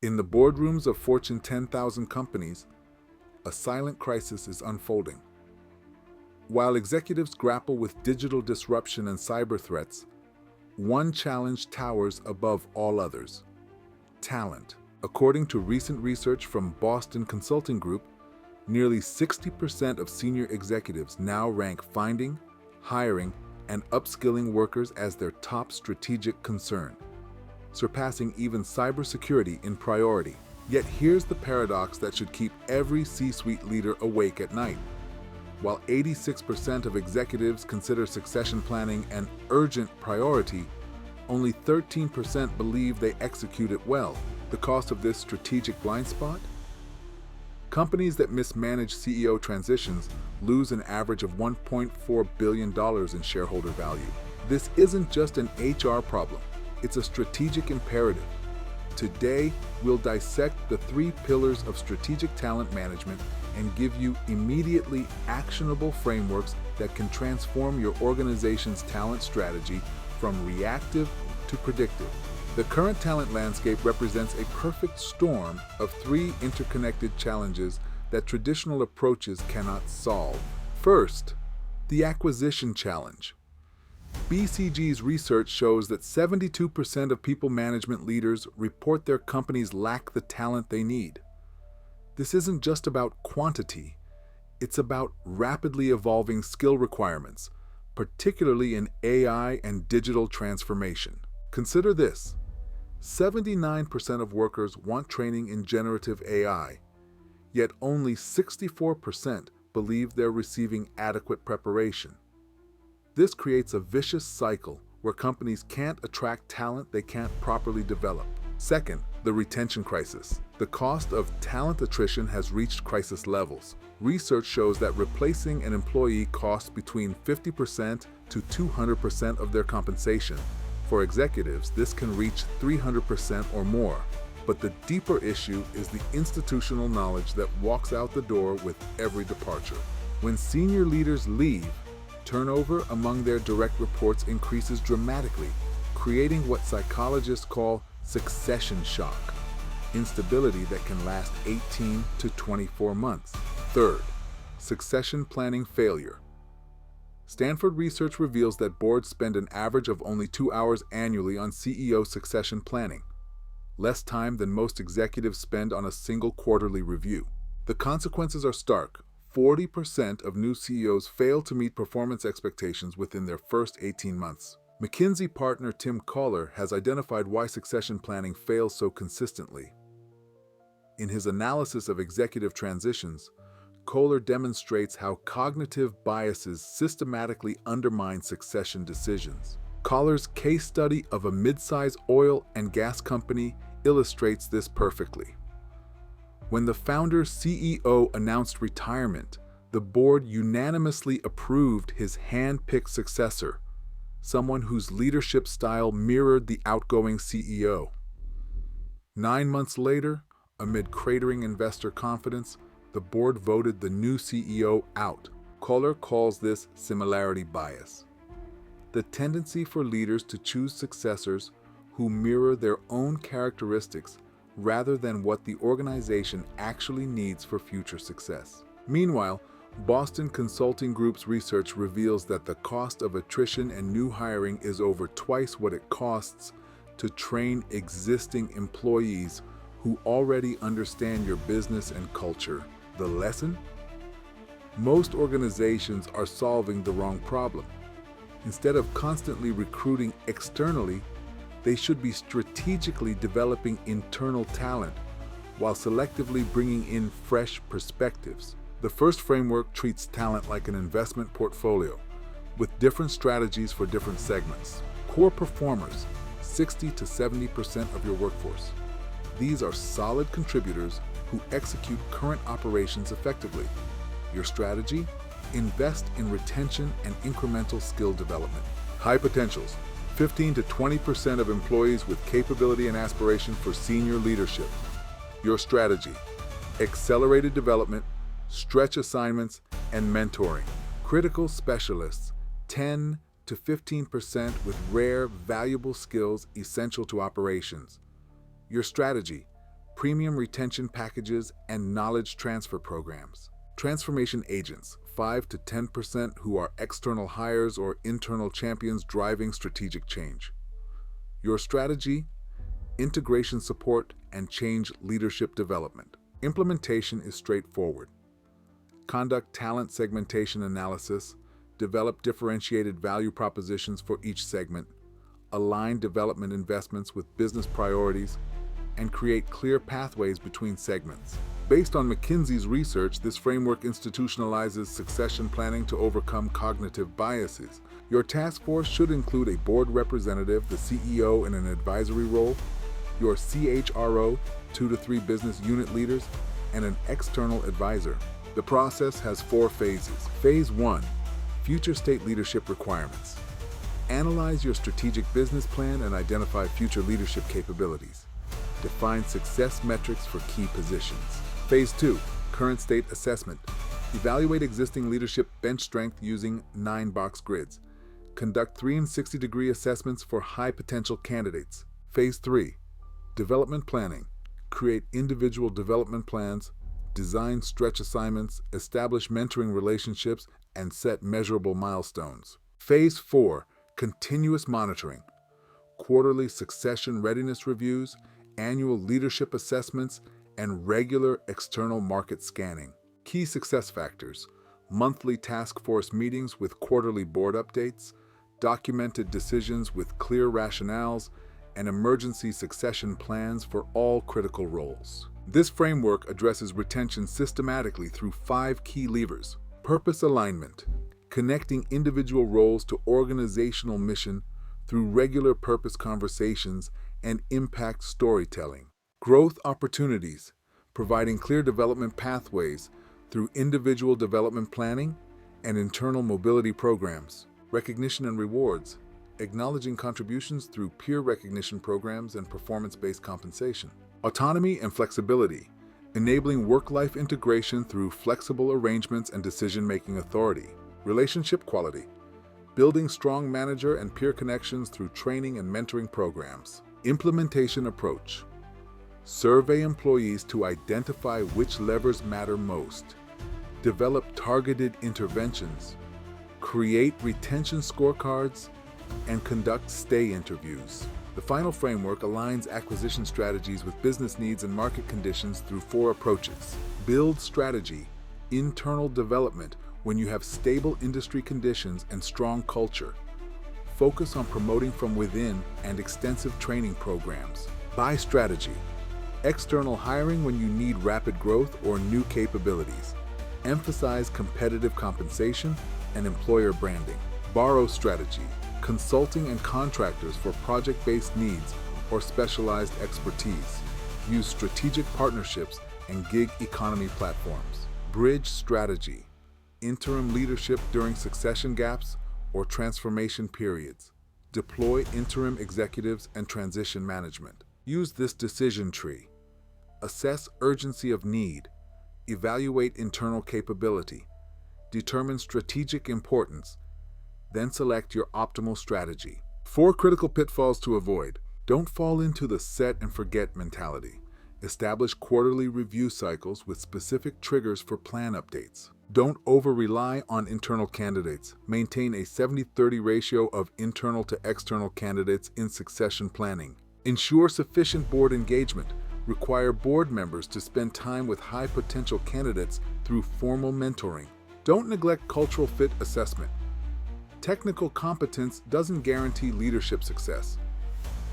In the boardrooms of Fortune 10,000 companies, a silent crisis is unfolding. While executives grapple with digital disruption and cyber threats, one challenge towers above all others: talent. According to recent research from Boston Consulting Group, nearly 60% of senior executives now rank finding, hiring, and upskilling workers as their top strategic concern, surpassing even cybersecurity in priority. Yet here's the paradox that should keep every C-suite leader awake at night. While 86% of executives consider succession planning an urgent priority, only 13% believe they execute it well. The cost of this strategic blind spot? Companies that mismanage CEO transitions lose an average of $1.4 billion in shareholder value. This isn't just an HR problem, it's a strategic imperative. Today, we'll dissect the 3 pillars of strategic talent management and give you immediately actionable frameworks that can transform your organization's talent strategy from reactive to predictive. The current talent landscape represents a perfect storm of 3 interconnected challenges that traditional approaches cannot solve. First, the acquisition challenge. BCG's research shows that 72% of people management leaders report their companies lack the talent they need. This isn't just about quantity, it's about rapidly evolving skill requirements, particularly in AI and digital transformation. Consider this: 79% of workers want training in generative AI, yet only 64% believe they're receiving adequate preparation. This creates a vicious cycle where companies can't attract talent they can't properly develop. Second, the retention crisis. The cost of talent attrition has reached crisis levels. Research shows that replacing an employee costs between 50% to 200% of their compensation. For executives, this can reach 300% or more. But the deeper issue is the institutional knowledge that walks out the door with every departure. When senior leaders leave, turnover among their direct reports increases dramatically, creating what psychologists call succession shock, instability that can last 18 to 24 months. Third, succession planning failure. Stanford research reveals that boards spend an average of only 2 hours annually on CEO succession planning, less time than most executives spend on a single quarterly review. The consequences are stark. 40% of new CEOs fail to meet performance expectations within their first 18 months. McKinsey partner Tim Kohler has identified why succession planning fails so consistently. In his analysis of executive transitions, Kohler demonstrates how cognitive biases systematically undermine succession decisions. Kohler's case study of a mid-size oil and gas company illustrates this perfectly. When the founder's CEO announced retirement, the board unanimously approved his hand-picked successor, someone whose leadership style mirrored the outgoing CEO. 9 months later, amid cratering investor confidence, the board voted the new CEO out. Kohler calls this similarity bias, the tendency for leaders to choose successors who mirror their own characteristics rather than what the organization actually needs for future success. Meanwhile, Boston Consulting Group's research reveals that the cost of attrition and new hiring is over twice what it costs to train existing employees who already understand your business and culture. The lesson? Most organizations are solving the wrong problem. Instead of constantly recruiting externally, they should be strategically developing internal talent while selectively bringing in fresh perspectives. The first framework treats talent like an investment portfolio, with different strategies for different segments. Core performers, 60 to 70% of your workforce. These are solid contributors who execute current operations effectively. Your strategy? Invest in retention and incremental skill development. High potentials, 15 to 20% of employees with capability and aspiration for senior leadership. Your strategy: accelerated development, stretch assignments, and mentoring. Critical specialists, 10 to 15% with rare, valuable skills essential to operations. Your strategy: premium retention packages, and knowledge transfer programs. Transformation agents, 5 to 10% who are external hires or internal champions driving strategic change. Your strategy, integration support, and change leadership development. Implementation is straightforward. Conduct talent segmentation analysis, develop differentiated value propositions for each segment, align development investments with business priorities, and create clear pathways between segments. Based on McKinsey's research, this framework institutionalizes succession planning to overcome cognitive biases. Your task force should include a board representative, the CEO in an advisory role, your CHRO, 2 to 3 business unit leaders, and an external advisor. The process has 4 phases. Phase 1, future state leadership requirements. Analyze your strategic business plan and identify future leadership capabilities. Define success metrics for key positions. Phase 2, current state assessment. Evaluate existing leadership bench strength using 9-box grids. Conduct 360-degree assessments for high-potential candidates. Phase 3, development planning. Create individual development plans, design stretch assignments, establish mentoring relationships, and set measurable milestones. Phase 4, continuous monitoring. Quarterly succession readiness reviews, annual leadership assessments, and regular external market scanning. Key success factors: monthly task force meetings with quarterly board updates, documented decisions with clear rationales, and emergency succession plans for all critical roles. This framework addresses retention systematically through 5 key levers. Purpose alignment, connecting individual roles to organizational mission through regular purpose conversations and impact storytelling. Growth opportunities, providing clear development pathways through individual development planning and internal mobility programs. Recognition and rewards, acknowledging contributions through peer recognition programs and performance-based compensation. Autonomy and flexibility, enabling work-life integration through flexible arrangements and decision-making authority. Relationship quality, building strong manager and peer connections through training and mentoring programs. Implementation approach, survey employees to identify which levers matter most. Develop targeted interventions. Create retention scorecards and conduct stay interviews. The final framework aligns acquisition strategies with business needs and market conditions through 4 approaches. Build strategy, internal development when you have stable industry conditions and strong culture. Focus on promoting from within and extensive training programs. Buy strategy, external hiring when you need rapid growth or new capabilities. Emphasize competitive compensation and employer branding. Borrow strategy, consulting and contractors for project-based needs or specialized expertise. Use strategic partnerships and gig economy platforms. Bridge strategy, interim leadership during succession gaps or transformation periods. Deploy interim executives and transition management. Use this decision tree. Assess urgency of need. Evaluate internal capability. Determine strategic importance. Then select your optimal strategy. 4 critical pitfalls to avoid. Don't fall into the set and forget mentality. Establish quarterly review cycles with specific triggers for plan updates. Don't over-rely on internal candidates. Maintain a 70-30 ratio of internal to external candidates in succession planning. Ensure sufficient board engagement. Require board members to spend time with high-potential candidates through formal mentoring. Don't neglect cultural fit assessment. Technical competence doesn't guarantee leadership success.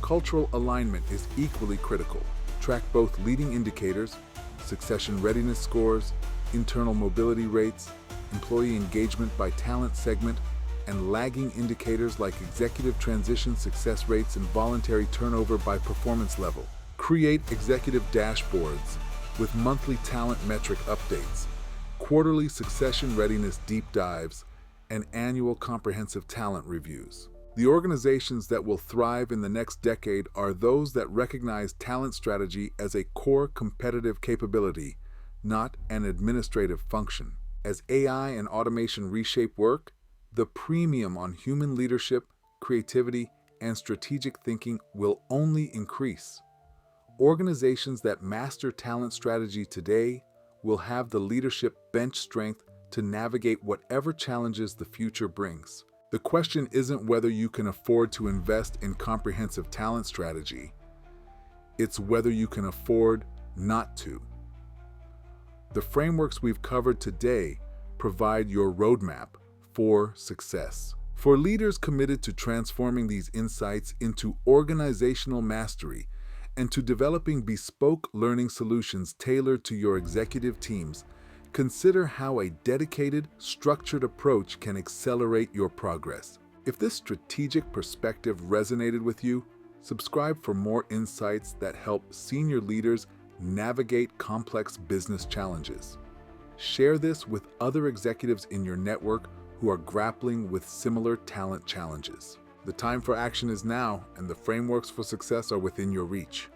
Cultural alignment is equally critical. Track both leading indicators, succession readiness scores, internal mobility rates, employee engagement by talent segment, and lagging indicators like executive transition success rates and voluntary turnover by performance level. Create executive dashboards with monthly talent metric updates, quarterly succession readiness deep dives, and annual comprehensive talent reviews. The organizations that will thrive in the next decade are those that recognize talent strategy as a core competitive capability, not an administrative function. As AI and automation reshape work, the premium on human leadership, creativity, and strategic thinking will only increase. organizations that master talent strategy today will have the leadership bench strength to navigate whatever challenges the future brings. The question isn't whether you can afford to invest in comprehensive talent strategy. It's whether you can afford not to. The frameworks we've covered today provide your roadmap for success. For leaders committed to transforming these insights into organizational mastery and to developing bespoke learning solutions tailored to your executive teams, consider how a dedicated, structured approach can accelerate your progress. If this strategic perspective resonated with you, subscribe for more insights that help senior leaders navigate complex business challenges. Share this with other executives in your network who are grappling with similar talent challenges. The time for action is now, and the frameworks for success are within your reach.